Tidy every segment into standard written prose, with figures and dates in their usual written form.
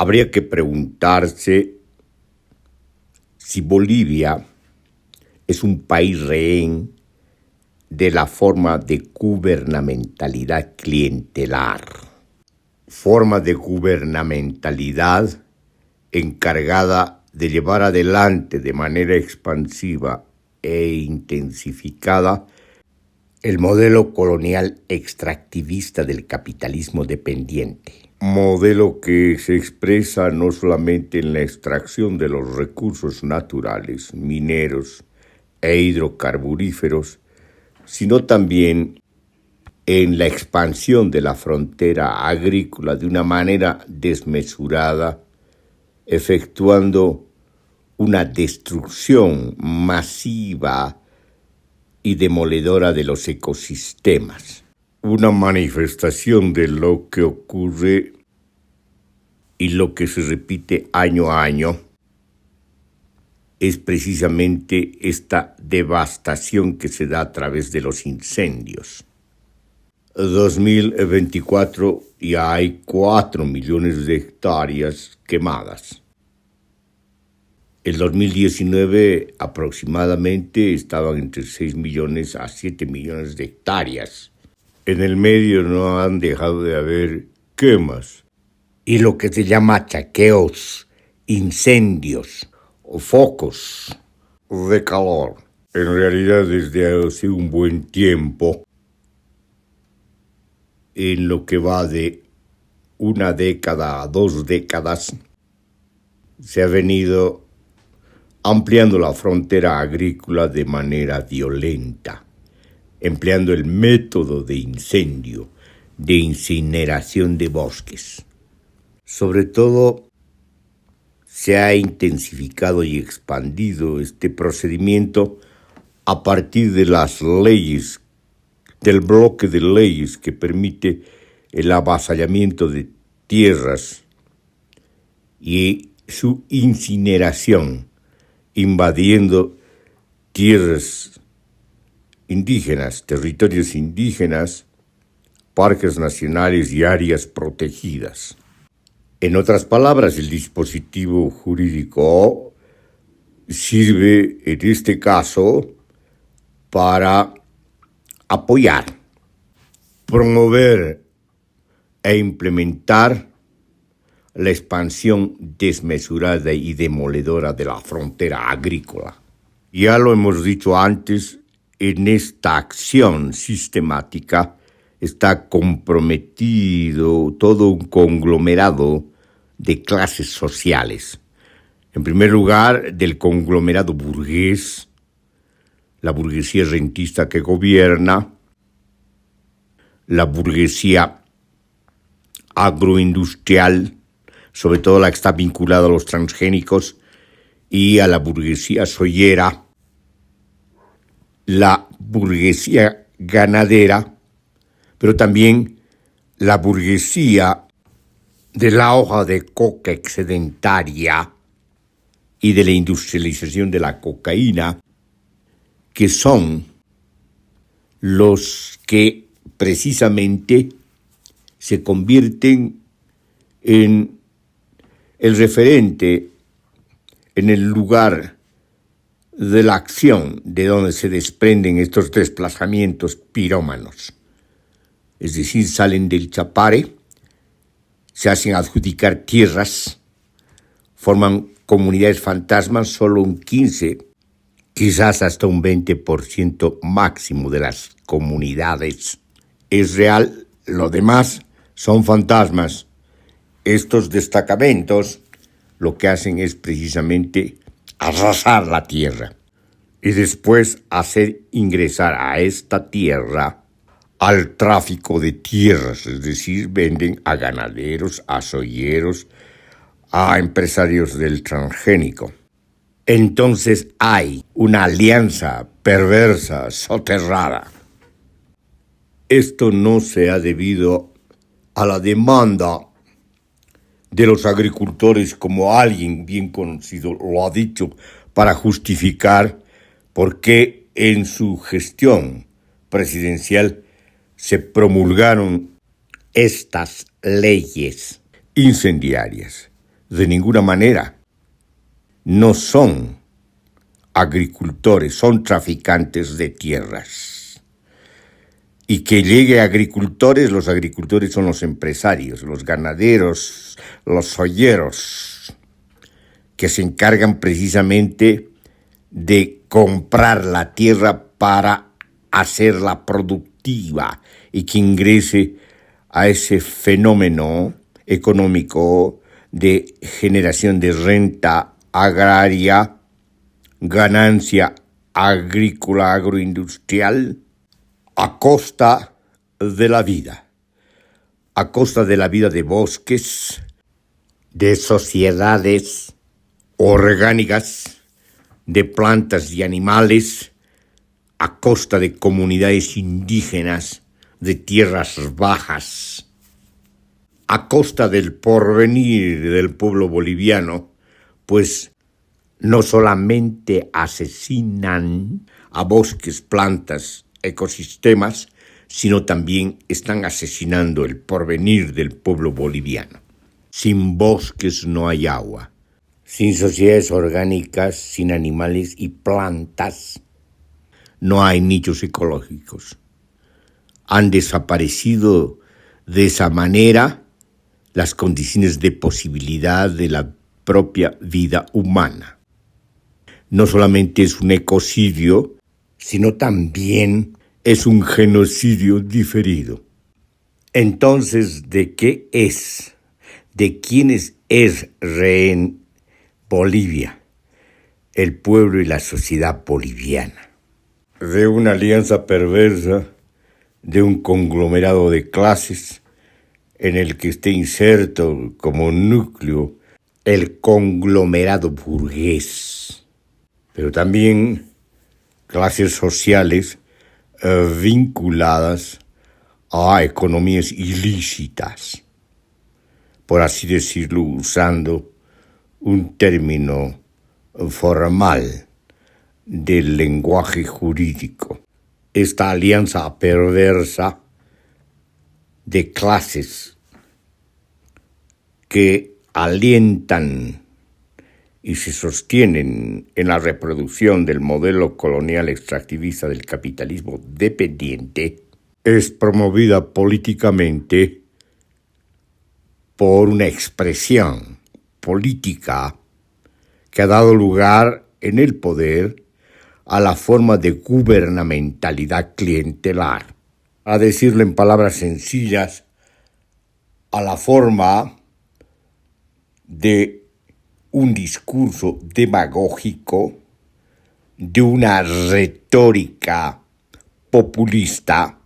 Habría que preguntarse si Bolivia es un país rehén de la forma de gubernamentalidad clientelar, forma de gubernamentalidad encargada de llevar adelante de manera expansiva e intensificada el modelo colonial extractivista del capitalismo dependiente. Modelo que se expresa no solamente en la extracción de los recursos naturales, mineros e hidrocarburíferos, sino también en la expansión de la frontera agrícola de una manera desmesurada, efectuando una destrucción masiva y demoledora de los ecosistemas. Una manifestación de lo que ocurre y lo que se repite año a año es precisamente esta devastación que se da a través de los incendios. 2024 ya hay 4 millones de hectáreas quemadas. El 2019 aproximadamente estaban entre 6 millones a 7 millones de hectáreas. En el medio no han dejado de haber quemas. Y lo que se llama chaqueos, incendios o focos de calor. En realidad desde hace un buen tiempo, en lo que va de 1 década a 2 décadas, se ha venido ampliando la frontera agrícola de manera violenta, empleando el método de incendio, de incineración de bosques. Sobre todo, se ha intensificado y expandido este procedimiento a partir de las leyes, del bloque de leyes que permite el avasallamiento de tierras y su incineración, invadiendo tierras indígenas, territorios indígenas, parques nacionales y áreas protegidas. En otras palabras, el dispositivo jurídico sirve en este caso para apoyar, promover e implementar la expansión desmesurada y demoledora de la frontera agrícola. Ya lo hemos dicho antes, en esta acción sistemática está comprometido todo un conglomerado de clases sociales. En primer lugar, del conglomerado burgués, la burguesía rentista que gobierna, la burguesía agroindustrial, sobre todo la que está vinculada a los transgénicos, y a la burguesía soyera, la burguesía ganadera, pero también la burguesía de la hoja de coca excedentaria y de la industrialización de la cocaína, que son los que precisamente se convierten en el referente, en el lugar de la acción de donde se desprenden estos desplazamientos pirómanos. Es decir, salen del Chapare, se hacen adjudicar tierras, forman comunidades fantasmas, solo un 15, quizás hasta un 20% máximo de las comunidades es real, lo demás son fantasmas. Estos destacamentos lo que hacen es precisamente arrasar la tierra y después hacer ingresar a esta tierra al tráfico de tierras, es decir, venden a ganaderos, a soyeros, a empresarios del transgénico. Entonces hay una alianza perversa, soterrada. Esto no se ha debido a la demanda de los agricultores, como alguien bien conocido lo ha dicho, para justificar por qué en su gestión presidencial se promulgaron estas leyes incendiarias. de ninguna manera. No son agricultores, son traficantes de tierras. Y que llegue a agricultores, los agricultores son los empresarios, los ganaderos, los olleros, que se encargan precisamente de comprar la tierra para hacerla productiva y que ingrese a ese fenómeno económico de generación de renta agraria, ganancia agrícola, agroindustrial, a costa de la vida, de bosques, de sociedades orgánicas, de plantas y animales, a costa de comunidades indígenas, de tierras bajas, a costa del porvenir del pueblo boliviano, pues no solamente asesinan a bosques, plantas, ecosistemas, sino también están asesinando el porvenir del pueblo boliviano. Sin bosques no hay agua, sin sociedades orgánicas, sin animales y plantas, no hay nichos ecológicos. Han desaparecido de esa manera las condiciones de posibilidad de la propia vida humana. No solamente es un ecocidio, sino también es un genocidio diferido. Entonces, ¿de qué es? ¿De quiénes es rehén Bolivia? El pueblo y la sociedad boliviana. De una alianza perversa, de un conglomerado de clases en el que esté inserto como núcleo el conglomerado burgués, pero también clases sociales vinculadas a economías ilícitas, por así decirlo, usando un término formal del lenguaje jurídico. Esta alianza perversa de clases que alientan y se sostienen en la reproducción del modelo colonial extractivista del capitalismo dependiente, es promovida políticamente por una expresión política que ha dado lugar en el poder a la forma de gubernamentalidad clientelar. A decirlo en palabras sencillas, a la forma de un discurso demagógico, de una retórica populista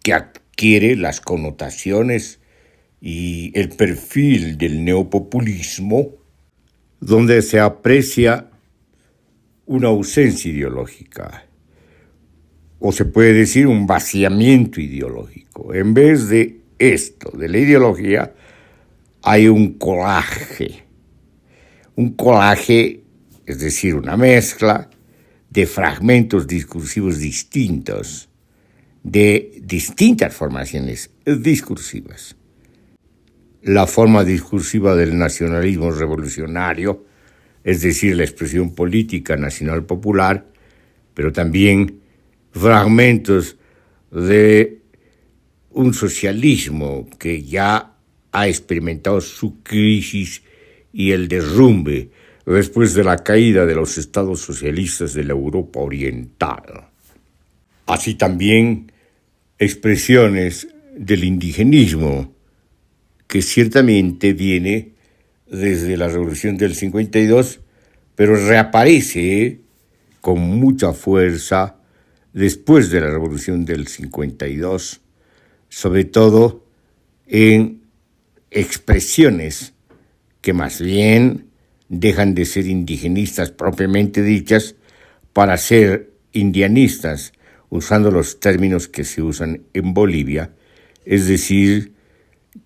que adquiere las connotaciones y el perfil del neopopulismo, donde se aprecia una ausencia ideológica, o se puede decir un vaciamiento ideológico. En vez de esto, de la ideología, hay un collage, es decir, una mezcla de fragmentos discursivos distintos, de distintas formaciones discursivas. La forma discursiva del nacionalismo revolucionario, es decir, la expresión política nacional popular, pero también fragmentos de un socialismo que ya ha experimentado su crisis y el derrumbe después de la caída de los estados socialistas de la Europa Oriental. Así también expresiones del indigenismo, que ciertamente viene desde la Revolución del 52, pero reaparece con mucha fuerza después de la Revolución del 52, sobre todo en expresiones que más bien dejan de ser indigenistas propiamente dichas para ser indianistas, usando los términos que se usan en Bolivia, es decir,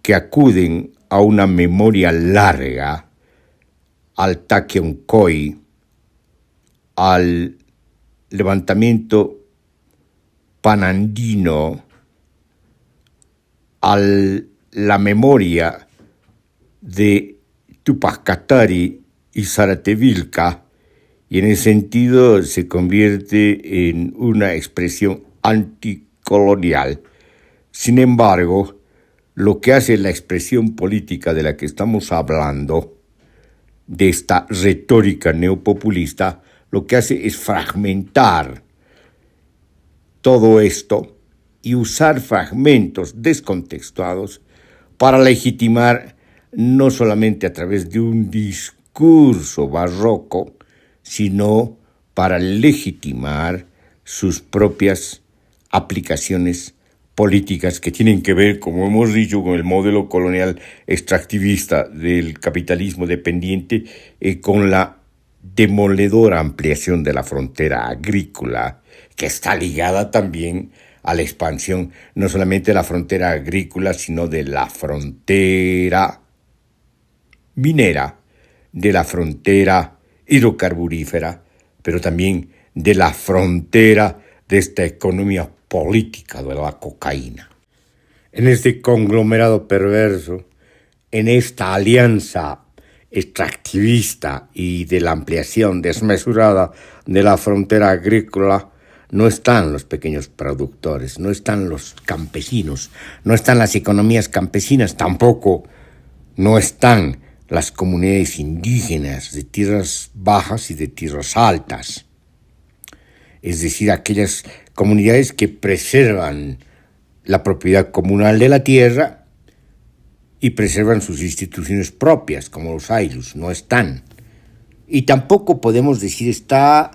que acuden a una memoria larga, al Taquiancoy, al levantamiento panandino, a la memoria de Tupac Katari y Zaratevilca, y en ese sentido se convierte en una expresión anticolonial. Sin embargo, lo que hace la expresión política de la que estamos hablando, de esta retórica neopopulista, lo que hace es fragmentar todo esto y usar fragmentos descontextuados para legitimar no solamente a través de un discurso barroco, sino para legitimar sus propias aplicaciones políticas que tienen que ver, como hemos dicho, con el modelo colonial extractivista del capitalismo dependiente, con la demoledora ampliación de la frontera agrícola, que está ligada también a la expansión no solamente de la frontera agrícola, sino de la frontera minera, de la frontera hidrocarburífera, pero también de la frontera de esta economía política de la cocaína. En este conglomerado perverso, en esta alianza extractivista y de la ampliación desmesurada de la frontera agrícola, no están los pequeños productores, no están los campesinos, no están las economías campesinas, tampoco no están las comunidades indígenas de tierras bajas y de tierras altas. Es decir, aquellas comunidades que preservan la propiedad comunal de la tierra y preservan sus instituciones propias, como los aylus, no están. Y tampoco podemos decir está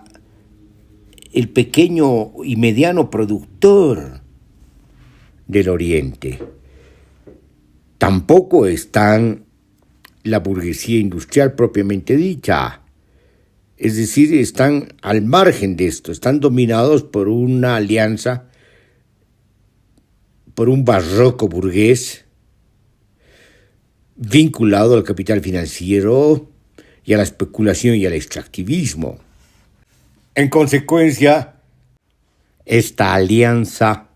el pequeño y mediano productor del Oriente. Tampoco están la burguesía industrial propiamente dicha. Es decir, están al margen de esto, están dominados por una alianza, por un barroco burgués vinculado al capital financiero y a la especulación y al extractivismo. En consecuencia, esta alianza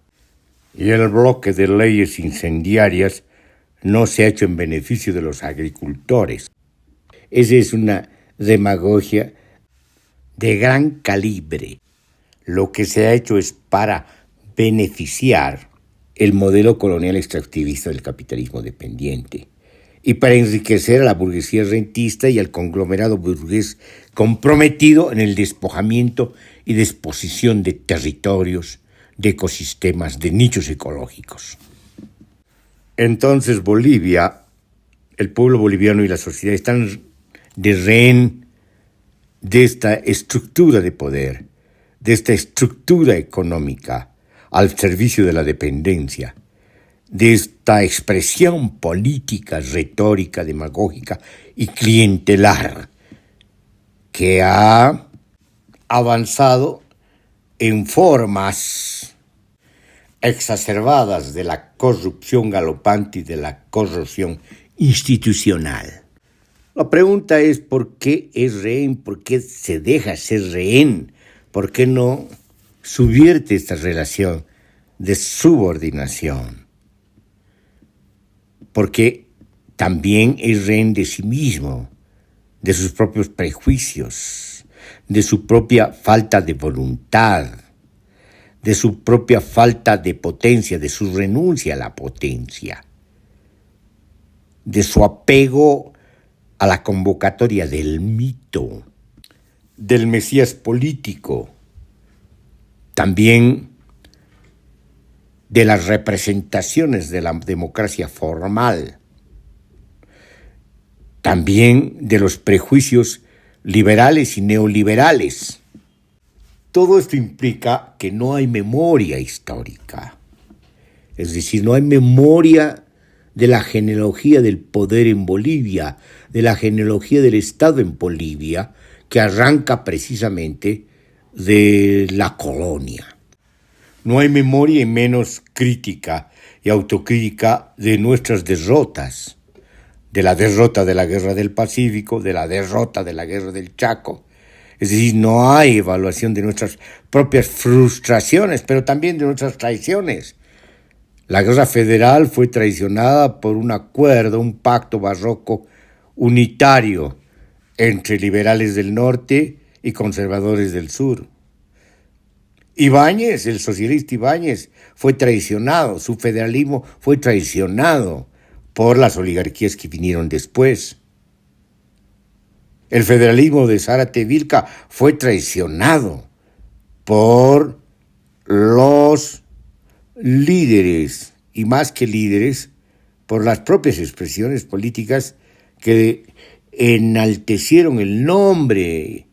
y el bloque de leyes incendiarias no se ha hecho en beneficio de los agricultores. Esa es una demagogia de gran calibre. Lo que se ha hecho es para beneficiar el modelo colonial extractivista del capitalismo dependiente y para enriquecer a la burguesía rentista y al conglomerado burgués comprometido en el despojamiento y disposición de territorios, de ecosistemas, de nichos ecológicos. Entonces Bolivia, el pueblo boliviano y la sociedad están de rehén de esta estructura de poder, de esta estructura económica al servicio de la dependencia, de esta expresión política, retórica, demagógica y clientelar que ha avanzado en formas exacerbadas de la corrupción galopante y de la corrupción institucional. La pregunta es ¿por qué es rehén? ¿Por qué se deja ser rehén? ¿Por qué no subvierte esta relación de subordinación? Porque también es rehén de sí mismo, de sus propios prejuicios, de su propia falta de voluntad, de su propia falta de potencia, de su renuncia a la potencia, de su apego a la convocatoria del mito, del Mesías político, también de las representaciones de la democracia formal, también de los prejuicios liberales y neoliberales. Todo esto implica que no hay memoria histórica, es decir, no hay memoria de la genealogía del poder en Bolivia, de la genealogía del Estado en Bolivia, que arranca precisamente de la colonia. No hay memoria y menos crítica y autocrítica de nuestras derrotas, de la derrota de la Guerra del Pacífico, de la derrota de la Guerra del Chaco. Es decir, no hay evaluación de nuestras propias frustraciones, pero también de nuestras traiciones. La Guerra Federal fue traicionada por un acuerdo, un pacto barroco, unitario entre liberales del norte y conservadores del sur. Ibáñez, el socialista Ibáñez, fue traicionado, su federalismo fue traicionado por las oligarquías que vinieron después. El federalismo de Zárate Vilca fue traicionado por los líderes, y más que líderes, por las propias expresiones políticas que enaltecieron el nombre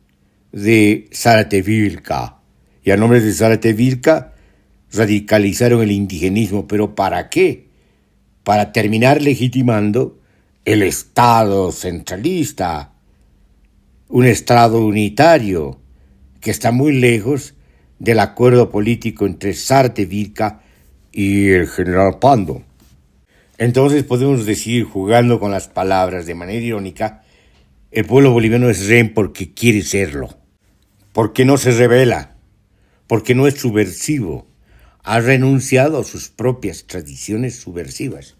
de Zárate Vilca. Y a nombre de Zárate Vilca radicalizaron el indigenismo. ¿Pero para qué? Para terminar legitimando el Estado centralista, un Estado unitario que está muy lejos del acuerdo político entre Zárate Vilca y el general Pando. Entonces podemos decir, jugando con las palabras de manera irónica, el pueblo boliviano es rehén porque quiere serlo, porque no se rebela, porque no es subversivo, ha renunciado a sus propias tradiciones subversivas,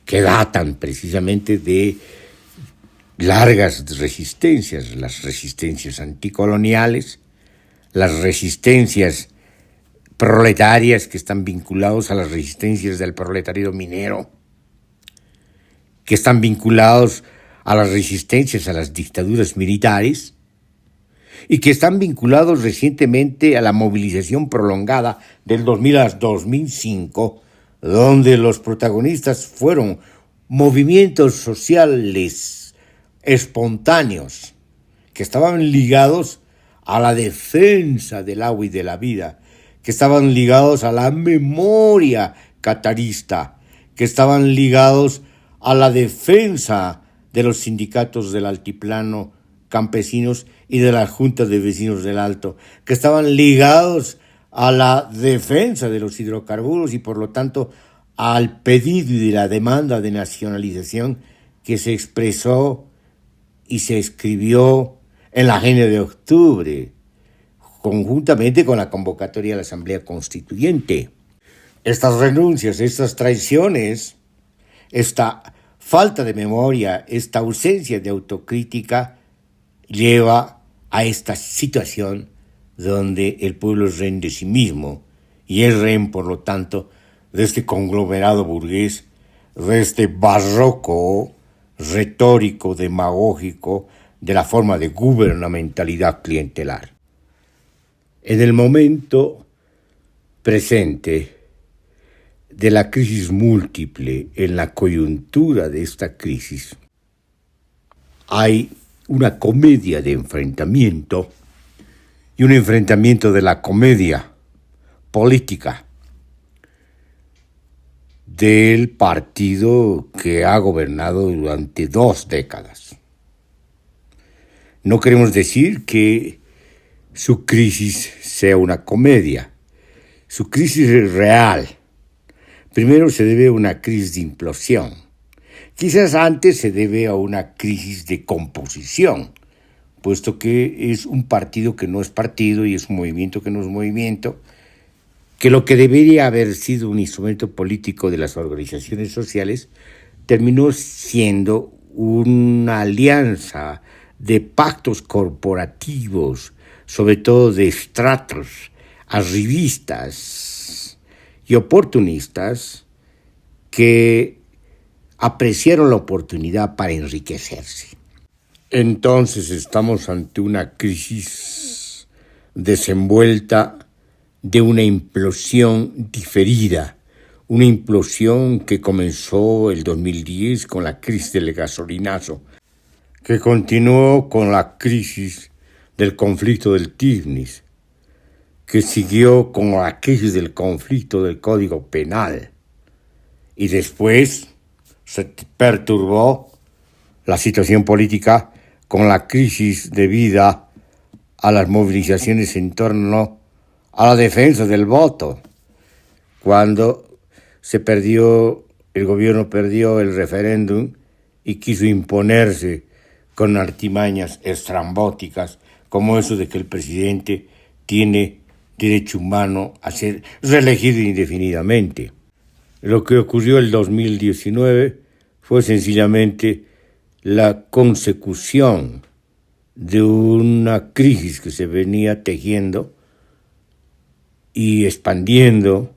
que datan precisamente de largas resistencias, las resistencias anticoloniales, las resistencias proletarias que están vinculados a las resistencias del proletariado minero, que están vinculados a las resistencias a las dictaduras militares y que están vinculados recientemente a la movilización prolongada del 2000 al 2005, donde los protagonistas fueron movimientos sociales espontáneos que estaban ligados a la defensa del agua y de la vida, que estaban ligados a la memoria catarista, que estaban ligados a la defensa de los sindicatos del altiplano campesinos y de las juntas de vecinos del Alto, que estaban ligados a la defensa de los hidrocarburos y por lo tanto al pedido y de la demanda de nacionalización que se expresó y se escribió en la Agenda de Octubre, conjuntamente con la convocatoria a la Asamblea Constituyente. Estas renuncias, estas traiciones, esta falta de memoria, esta ausencia de autocrítica lleva a esta situación donde el pueblo es rehén de sí mismo y es rehén, por lo tanto, de este conglomerado burgués, de este barroco retórico, demagógico, de la forma de gubernamentalidad clientelar. En el momento presente de la crisis múltiple, en la coyuntura de esta crisis, hay una comedia de enfrentamiento y un enfrentamiento de la comedia política del partido que ha gobernado durante 2 décadas. No queremos decir que su crisis sea una comedia. Su crisis es real. Primero se debe a una crisis de implosión. Quizás antes se debe a una crisis de composición, puesto que es un partido que no es partido y es un movimiento que no es movimiento, que lo que debería haber sido un instrumento político de las organizaciones sociales terminó siendo una alianza de pactos corporativos, sobre todo de estratos arribistas y oportunistas que apreciaron la oportunidad para enriquecerse. Entonces estamos ante una crisis desenvuelta de una implosión diferida, una implosión que comenzó el 2010 con la crisis del gasolinazo, que continuó con la crisis del conflicto del Tignis, que siguió con la crisis del conflicto del Código Penal, y después se perturbó la situación política con la crisis debida a las movilizaciones en torno a la defensa del voto, cuando el gobierno perdió el referéndum y quiso imponerse con artimañas estrambóticas, como eso de que el presidente tiene derecho humano a ser reelegido indefinidamente. Lo que ocurrió el 2019 fue sencillamente la consecución de una crisis que se venía tejiendo y expandiendo,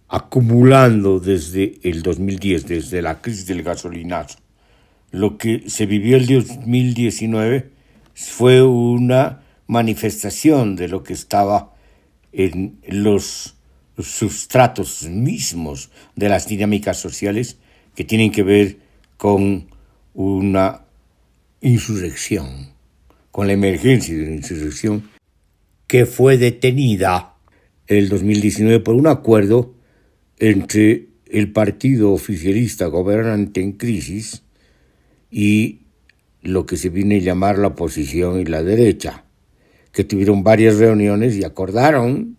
acumulando desde el 2010, desde la crisis del gasolinazo. Lo que se vivió el 2019 fue una manifestación de lo que estaba en los sustratos mismos de las dinámicas sociales que tienen que ver con una insurrección, con la emergencia de una insurrección que fue detenida en el 2019 por un acuerdo entre el partido oficialista gobernante en crisis y lo que se viene a llamar la oposición y la derecha, que tuvieron varias reuniones y acordaron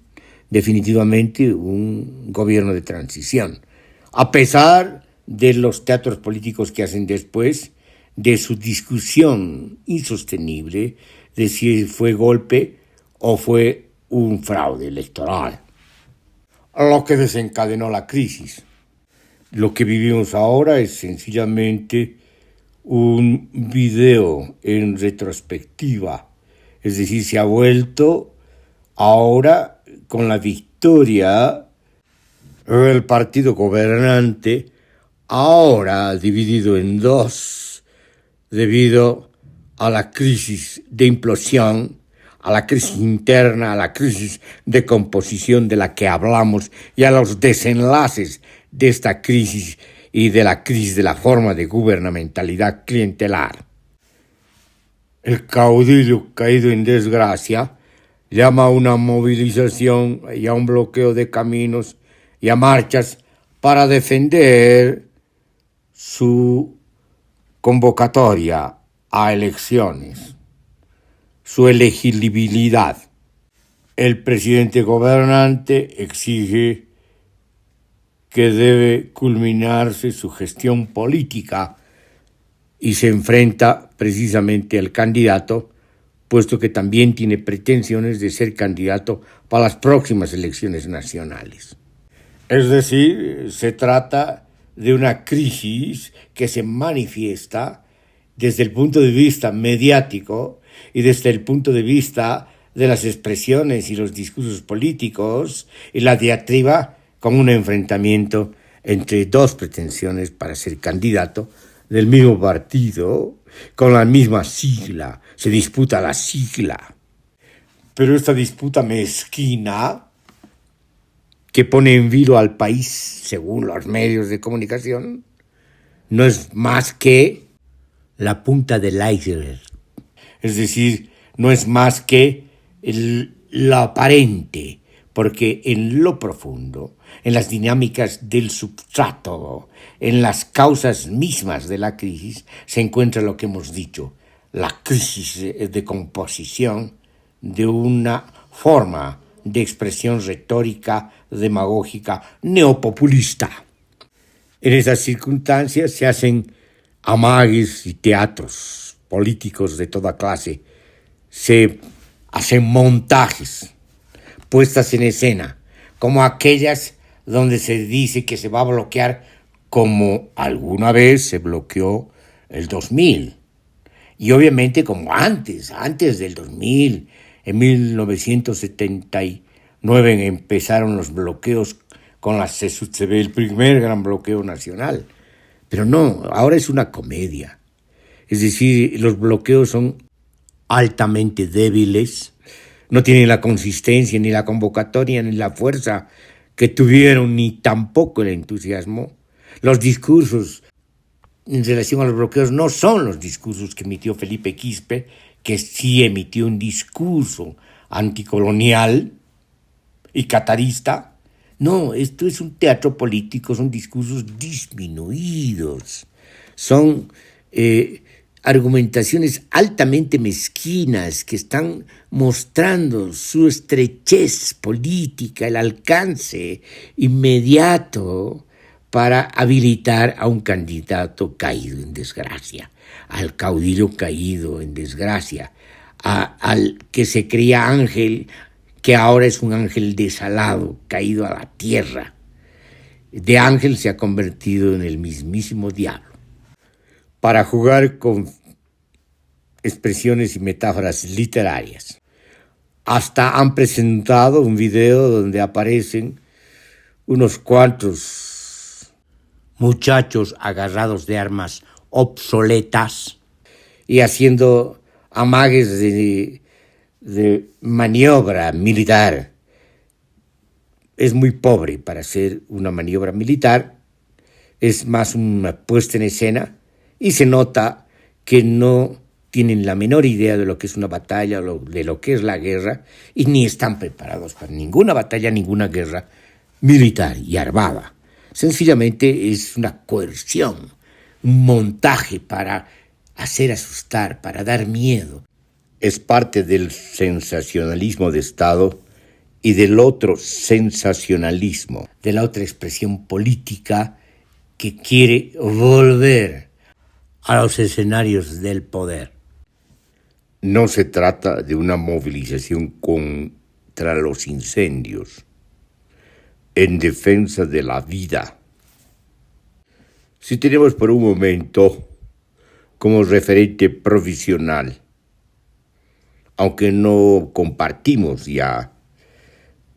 definitivamente un gobierno de transición, a pesar de los teatros políticos que hacen después, de su discusión insostenible de si fue golpe o fue un fraude electoral, lo que desencadenó la crisis. Lo que vivimos ahora es sencillamente un video en retrospectiva, es decir, se ha vuelto ahora con la victoria del partido gobernante, ahora dividido en dos, debido a la crisis de implosión, a la crisis interna, a la crisis de composición de la que hablamos y a los desenlaces de esta crisis y de la crisis de la forma de gubernamentalidad clientelar. El caudillo caído en desgracia llama a una movilización y a un bloqueo de caminos y a marchas para defender su convocatoria a elecciones, su elegibilidad. El presidente gobernante exige que debe culminarse su gestión política y se enfrenta precisamente al candidato, puesto que también tiene pretensiones de ser candidato para las próximas elecciones nacionales. Es decir, se trata de una crisis que se manifiesta desde el punto de vista mediático y desde el punto de vista de las expresiones y los discursos políticos y la diatriba con un enfrentamiento entre dos pretensiones para ser candidato del mismo partido, con la misma sigla. Se disputa la sigla. Pero esta disputa mezquina, que pone en vilo al país, según los medios de comunicación, no es más que la punta del iceberg. Es decir, no es más que lo aparente, porque en lo profundo, en las dinámicas del substrato, en las causas mismas de la crisis, se encuentra lo que hemos dicho, la crisis de composición de una forma de expresión retórica, demagógica, neopopulista. En esas circunstancias se hacen amagues y teatros políticos de toda clase, se hacen montajes, puestas en escena, como aquellas donde se dice que se va a bloquear, como alguna vez se bloqueó el 2000. Y obviamente como antes del 2000, en 1979 empezaron los bloqueos con la CSUCB, el primer gran bloqueo nacional. Pero no, ahora es una comedia. Es decir, los bloqueos son altamente débiles, no tienen la consistencia, ni la convocatoria, ni la fuerza que tuvieron, ni tampoco el entusiasmo. Los discursos en relación a los bloqueos no son los discursos que emitió Felipe Quispe, que sí emitió un discurso anticolonial y catarista. No, esto es un teatro político, son discursos disminuidos, son argumentaciones altamente mezquinas que están mostrando su estrechez política, el alcance inmediato para habilitar a un candidato caído en desgracia, al caudillo caído en desgracia, al que se creía ángel, que ahora es un ángel desalado, caído a la tierra. De ángel se ha convertido en el mismísimo diablo. para jugar con expresiones y metáforas literarias. Hasta han presentado un video donde aparecen unos cuantos muchachos agarrados de armas obsoletas y haciendo amagues de maniobra militar. Es muy pobre para hacer una maniobra militar, es más una puesta en escena y se nota que no tienen la menor idea de lo que es una batalla, de lo que es la guerra, y ni están preparados para ninguna batalla, ninguna guerra militar y armada. Sencillamente es una coerción, un montaje para hacer asustar, para dar miedo. Es parte del sensacionalismo de Estado y del otro sensacionalismo, de la otra expresión política que quiere volver a los escenarios del poder. No se trata de una movilización contra los incendios, en defensa de la vida. Si tenemos por un momento como referente provisional, aunque no compartimos ya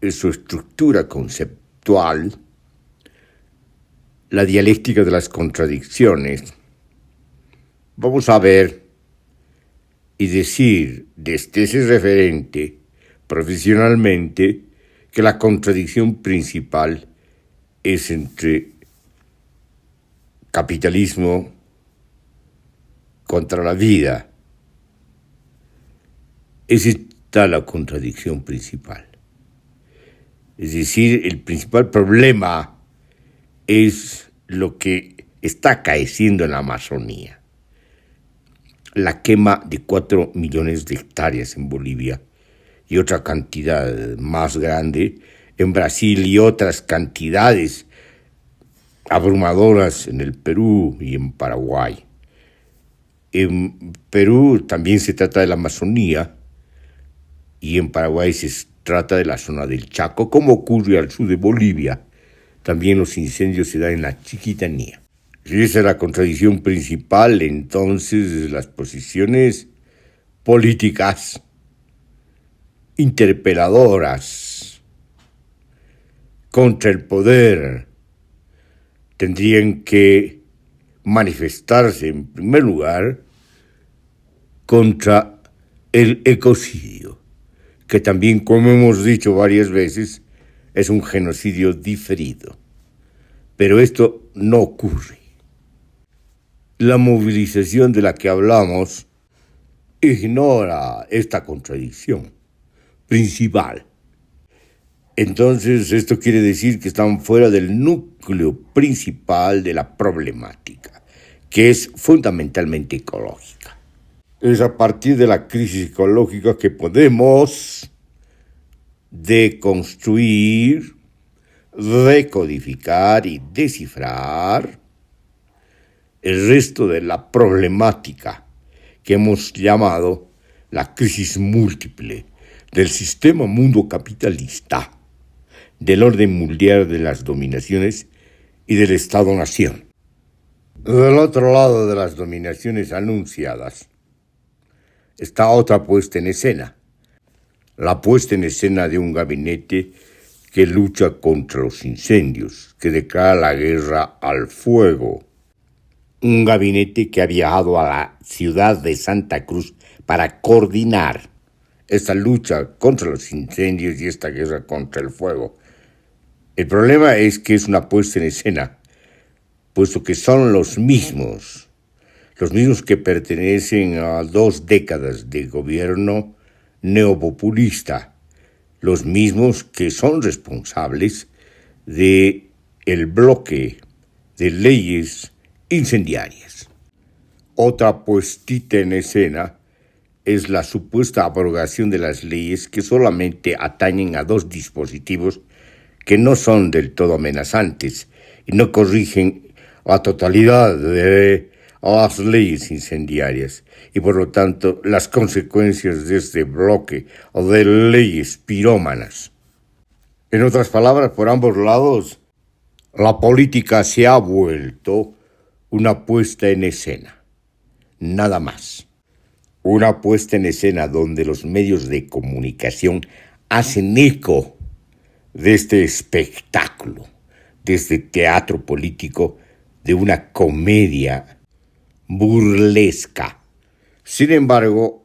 su estructura conceptual, la dialéctica de las contradicciones, vamos a ver y decir desde ese referente profesionalmente que la contradicción principal es entre capitalismo contra la vida. Esa está la contradicción principal. Es decir, el principal problema es lo que está acaeciendo en la Amazonía. La quema de 4 millones de hectáreas en Bolivia y otra cantidad más grande en Brasil y otras cantidades abrumadoras en el Perú y en Paraguay. En Perú también se trata de la Amazonía y en Paraguay se trata de la zona del Chaco, como ocurre al sur de Bolivia. También los incendios se dan en la Chiquitanía. Si esa es la contradicción principal, entonces las posiciones políticas interpeladoras contra el poder tendrían que manifestarse en primer lugar contra el ecocidio, que también, como hemos dicho varias veces, es un genocidio diferido. Pero esto no ocurre. La movilización de la que hablamos ignora esta contradicción principal. Entonces, esto quiere decir que están fuera del núcleo principal de la problemática, que es fundamentalmente ecológica. Es a partir de la crisis ecológica que podemos deconstruir, decodificar y descifrar el resto de la problemática que hemos llamado la crisis múltiple del sistema mundo capitalista, del orden mundial de las dominaciones y del Estado-nación. Del otro lado de las dominaciones anunciadas está otra puesta en escena, la puesta en escena de un gabinete que lucha contra los incendios, que declara la guerra al fuego. Un gabinete que ha viajado a la ciudad de Santa Cruz para coordinar esta lucha contra los incendios y esta guerra contra el fuego. El problema es que es una puesta en escena, puesto que son los mismos que pertenecen a 2 décadas de gobierno neopopulista, los mismos que son responsables de el bloque de leyes incendiarias. Otra puestita en escena es la supuesta abrogación de las leyes que solamente atañen a 2 dispositivos que no son del todo amenazantes y no corrigen la totalidad de las leyes incendiarias y por lo tanto las consecuencias de este bloque de leyes pirómanas. En otras palabras, por ambos lados, la política se ha vuelto una puesta en escena. nada más. Una puesta en escena donde los medios de comunicación hacen eco de este espectáculo, de este teatro político, de una comedia burlesca. Sin embargo,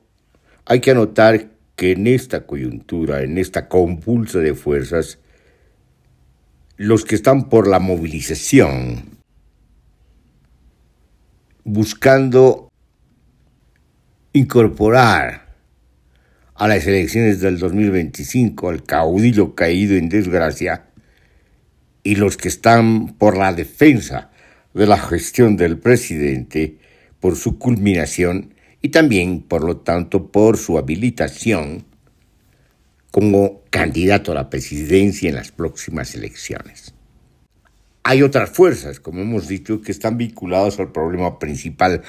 hay que anotar que en esta coyuntura, en esta compulsa de fuerzas, los que están por la movilización, buscando incorporar a las elecciones del 2025 al caudillo caído en desgracia, y los que están por la defensa de la gestión del presidente, por su culminación y también, por lo tanto, por su habilitación como candidato a la presidencia en las próximas elecciones. Hay otras fuerzas, como hemos dicho, que están vinculadas al problema principal,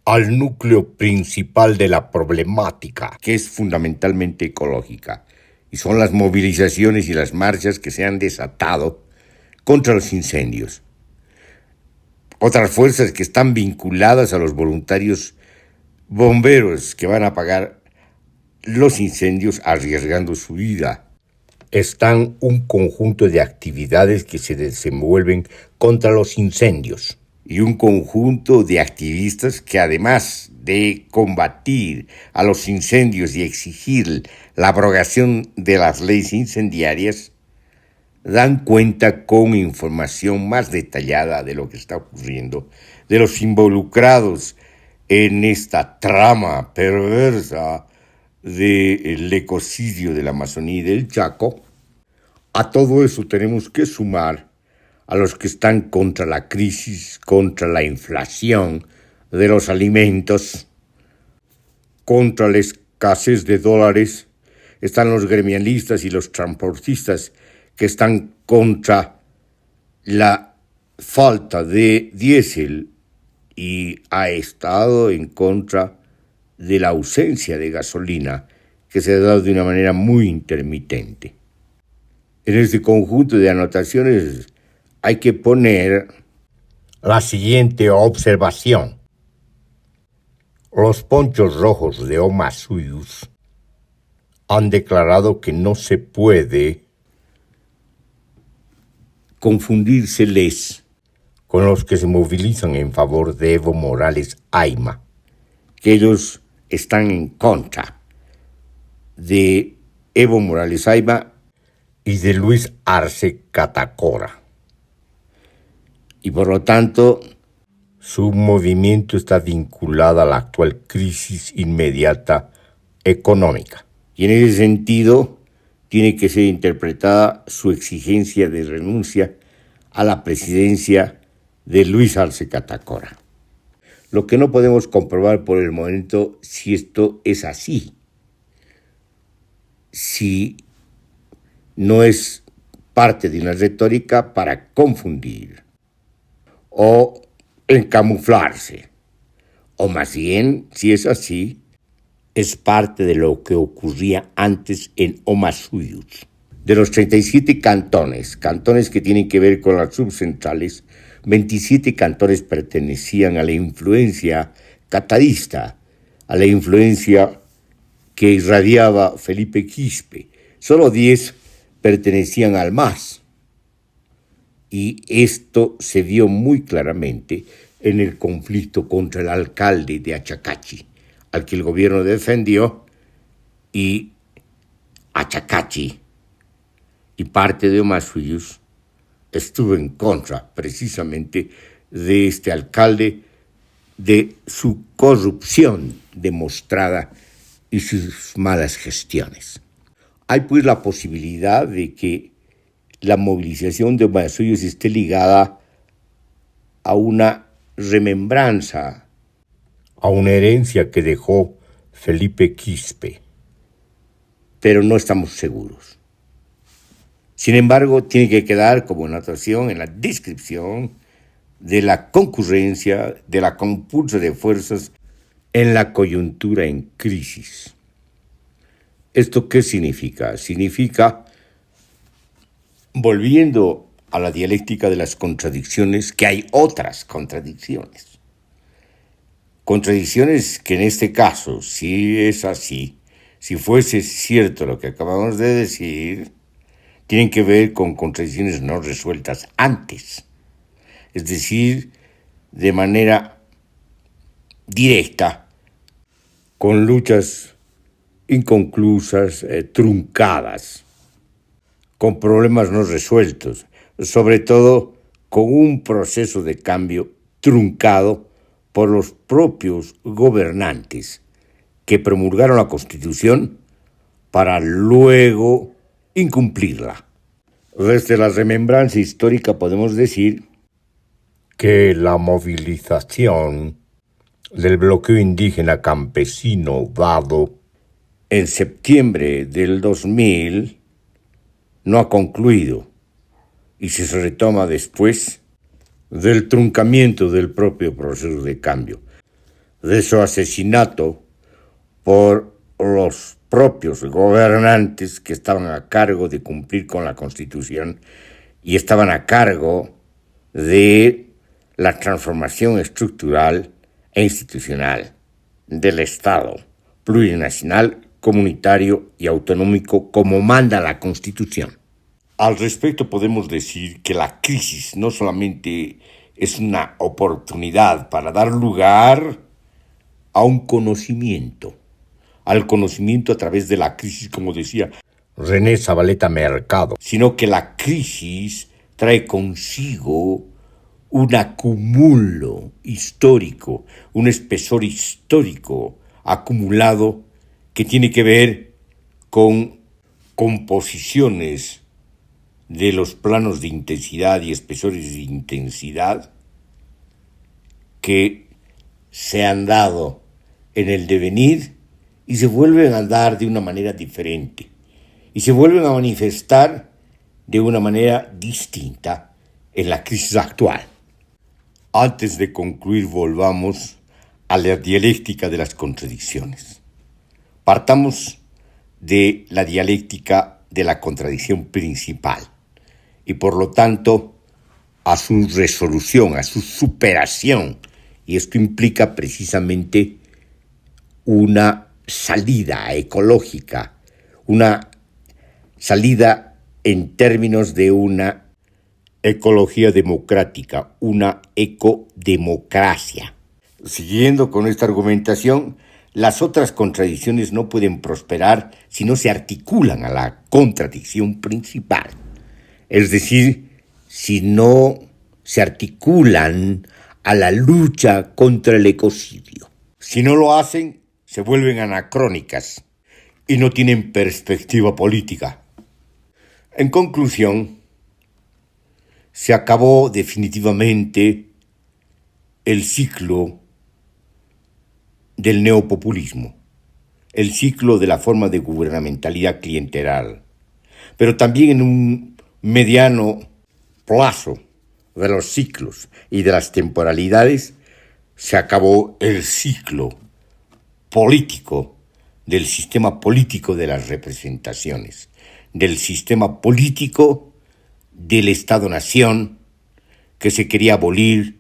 al núcleo principal de la problemática, que es fundamentalmente ecológica, y son las movilizaciones y las marchas que se han desatado contra los incendios. Otras fuerzas que están vinculadas a los voluntarios bomberos que van a apagar los incendios arriesgando su vida. Están un conjunto de actividades que se desenvuelven contra los incendios y un conjunto de activistas que, además de combatir a los incendios y exigir la abrogación de las leyes incendiarias, dan cuenta con información más detallada de lo que está ocurriendo, de los involucrados en esta trama perversa del ecocidio de la Amazonía y del Chaco. A todo eso tenemos que sumar a los que están contra la crisis, contra la inflación de los alimentos, contra la escasez de dólares. Están los gremialistas y los transportistas que están contra la falta de diésel y ha estado en contra de la ausencia de gasolina que se ha dado de una manera muy intermitente. En este conjunto de anotaciones hay que poner la siguiente observación. Los ponchos rojos de Omasuyus han declarado que no se puede confundírseles con los que se movilizan en favor de Evo Morales Ayma, que ellos están en contra de Evo Morales Ayma y de Luis Arce Catacora. Y por lo tanto, su movimiento está vinculado a la actual crisis inmediata económica. Y en ese sentido, tiene que ser interpretada su exigencia de renuncia a la presidencia de Luis Arce Catacora. Lo que no podemos comprobar por el momento si esto es así, si no es parte de una retórica para confundir o encamuflarse, o más bien, si es así, es parte de lo que ocurría antes en Omasuyus. De los 37 cantones que tienen que ver con las subcentrales, 27 cantones pertenecían a la influencia catadista, a la influencia que irradiaba Felipe Quispe. Solo 10 pertenecían al MAS. Y esto se vio muy claramente en el conflicto contra el alcalde de Achacachi, al que el gobierno defendió, y Achacachi y parte de Omasuyus estuvo en contra precisamente de este alcalde, de su corrupción demostrada y sus malas gestiones. Hay pues la posibilidad de que la movilización de Omasuyus esté ligada a una remembranza, a una herencia que dejó Felipe Quispe, pero no estamos seguros. Sin embargo, tiene que quedar como anotación en la descripción de la concurrencia, de la compulsa de fuerzas en la coyuntura en crisis. ¿Esto qué significa? Significa, volviendo a la dialéctica de las contradicciones, que hay otras contradicciones. Contradicciones que en este caso, si es así, si fuese cierto lo que acabamos de decir, tienen que ver con contradicciones no resueltas antes. Es decir, de manera directa, con luchas inconclusas, truncadas, con problemas no resueltos, sobre todo con un proceso de cambio truncado por los propios gobernantes que promulgaron la Constitución para luego incumplirla. Desde la remembranza histórica podemos decir que la movilización del bloqueo indígena campesino dado en septiembre del 2000 no ha concluido y se retoma después del truncamiento del propio proceso de cambio, de su asesinato por los propios gobernantes que estaban a cargo de cumplir con la Constitución y estaban a cargo de la transformación estructural e institucional del Estado plurinacional, comunitario y autonómico como manda la Constitución. Al respecto podemos decir que la crisis no solamente es una oportunidad para dar lugar a un conocimiento, al conocimiento a través de la crisis, como decía René Zabaleta Mercado, sino que la crisis trae consigo un acumulo histórico, un espesor histórico acumulado que tiene que ver con composiciones de los planos de intensidad y espesores de intensidad que se han dado en el devenir y se vuelven a dar de una manera diferente y se vuelven a manifestar de una manera distinta en la crisis actual. Antes de concluir, volvamos a la dialéctica de las contradicciones. Partamos de la dialéctica de la contradicción principal y por lo tanto a su resolución, a su superación. Y esto implica precisamente una salida ecológica, una salida en términos de una ecología democrática, una ecodemocracia. Siguiendo con esta argumentación, las otras contradicciones no pueden prosperar si no se articulan a la contradicción principal. Es decir, si no se articulan a la lucha contra el ecocidio. Si no lo hacen, se vuelven anacrónicas y no tienen perspectiva política. En conclusión, se acabó definitivamente el ciclo del neopopulismo, el ciclo de la forma de gubernamentalidad clientelar, pero también en un mediano plazo de los ciclos y de las temporalidades se acabó el ciclo político del sistema político de las representaciones, del sistema político del Estado-Nación que se quería abolir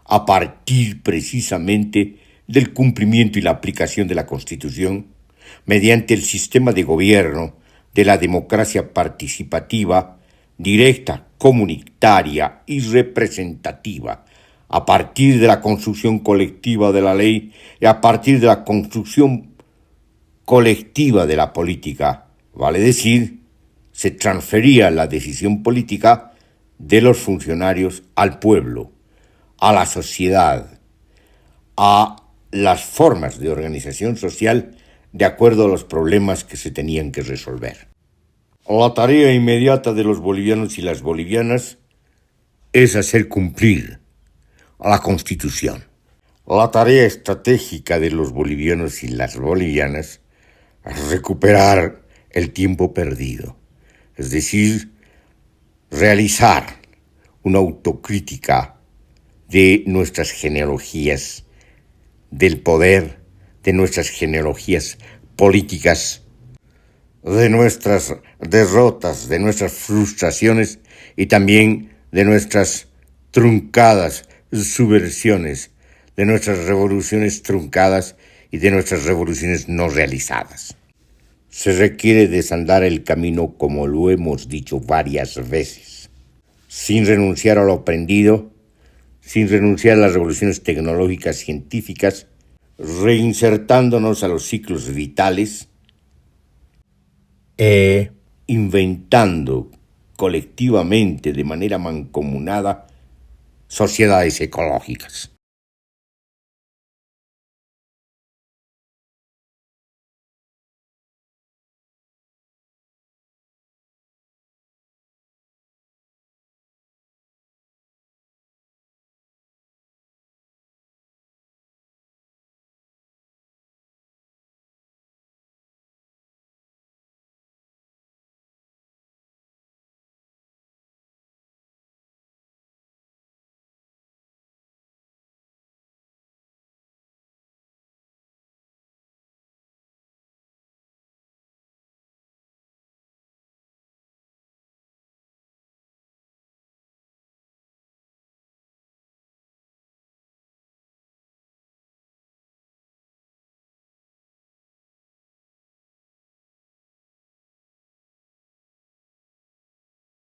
a partir precisamente del cumplimiento y la aplicación de la Constitución mediante el sistema de gobierno de la democracia participativa, directa, comunitaria y representativa, a partir de la construcción colectiva de la ley y a partir de la construcción colectiva de la política, vale decir, se transfería la decisión política de los funcionarios al pueblo, a la sociedad, a las formas de organización social de acuerdo a los problemas que se tenían que resolver. La tarea inmediata de los bolivianos y las bolivianas es hacer cumplir la Constitución. La tarea estratégica de los bolivianos y las bolivianas es recuperar el tiempo perdido, es decir, realizar una autocrítica de nuestras genealogías del poder, de nuestras genealogías políticas, de nuestras derrotas, de nuestras frustraciones y también de nuestras truncadas subversiones, de nuestras revoluciones truncadas y de nuestras revoluciones no realizadas. Se requiere desandar el camino como lo hemos dicho varias veces, sin renunciar a lo aprendido, sin renunciar a las revoluciones tecnológicas científicas, reinsertándonos a los ciclos vitales e inventando colectivamente, de manera mancomunada, sociedades ecológicas.